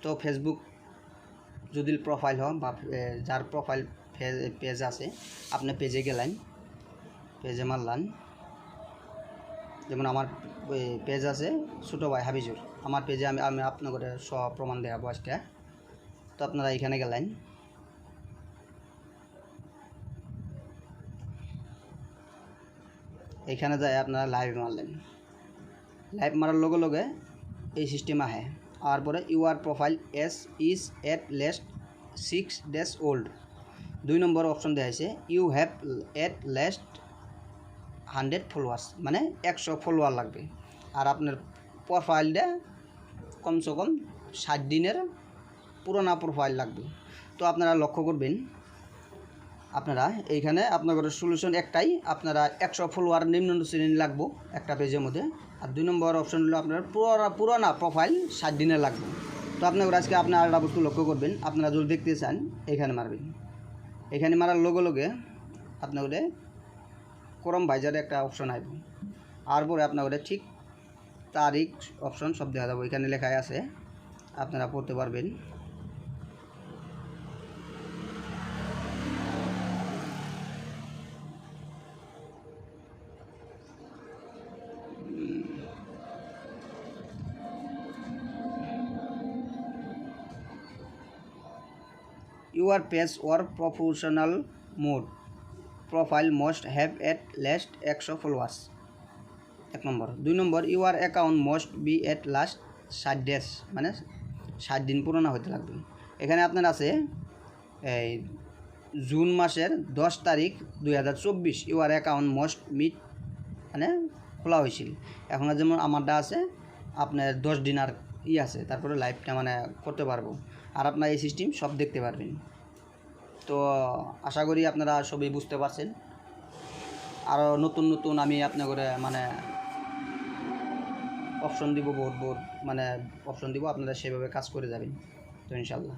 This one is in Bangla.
তো ফেসবুক যদি প্রোফাইল হয় বা যার প্রোফাইল পেজ আছে আপনি পেজে গেলেন, পেজে মারলেন, যেমন আমার পেজ আছে ছোটো ভাই হাবিজুর, আমার পেজে আমি আপনাদের সব প্রমাণ দেখাবো আজকে। তো আপনারা এখানে গেলেন, এখানে যায় আপনারা লাইভ মারলেন, লাইভ মারার লগে লগে এই সিস্টেম আহে। আর পরে your profile is at least 6 days old. 2 number option দেখাইছে you have at least 100 followers, মানে 100 ফলোয়ার লাগবে। আর আপনার প্রোফাইলটা কমসে কম 60 দিনের পুরোনা প্রোফাইল লাগবে। তো আপনারা লক্ষ্য করবেন, আপনারা এইখানে আপনাদের সলিউশন একটাই, আপনারা 100 ফলোয়ার নিম্ন শ্রেণী লাগবো একটা পেজের মধ্যে। আর 2 নম্বর অপশন হলো আপনার পুরোনা প্রোফাইল 60 দিনের লাগবে। তো আপনাদের আজকে আপনারা একটা বস্তু লক্ষ্য করবেন, আপনারা যদি দেখতে চান এখানে মারবেন, এখানে মারার লগে লগে আপনাদের ক্রোম ব্রাউজারে একটা অপশন আসবে। আর পরে আপনাদের ঠিক তারিখ অপশন সব দেখা যাবে, এখানে লেখাই আছে, আপনারা পড়তে পারবেন। Your page or professional mode profile must have at least 100 followers। 1 number. 2 number your account must be at last 60 days, মানে 60 দিন পুরোনো হতে লাগবে। এখানে আপনার আছে এই জুন মাসের 10 তারিখ 2024 your account must meet, মানে খোলা হয়েছিল। এখন যেমন আমারটা আছে আপনার 10 দিন আর আছে, তারপরে লাইভটা মানে করতে পারবো। আর আপনার এই সিস্টেম সব দেখতে পারবেন। তো আশা করি আপনারা সবই বুঝতে পারছেন। আরও নতুন নতুন আমি আপনাদের মানে অপশন দিব, বহুত মানে অপশন দিব, আপনারা সেভাবে কাজ করে যাবেন তো ইনশাল্লাহ।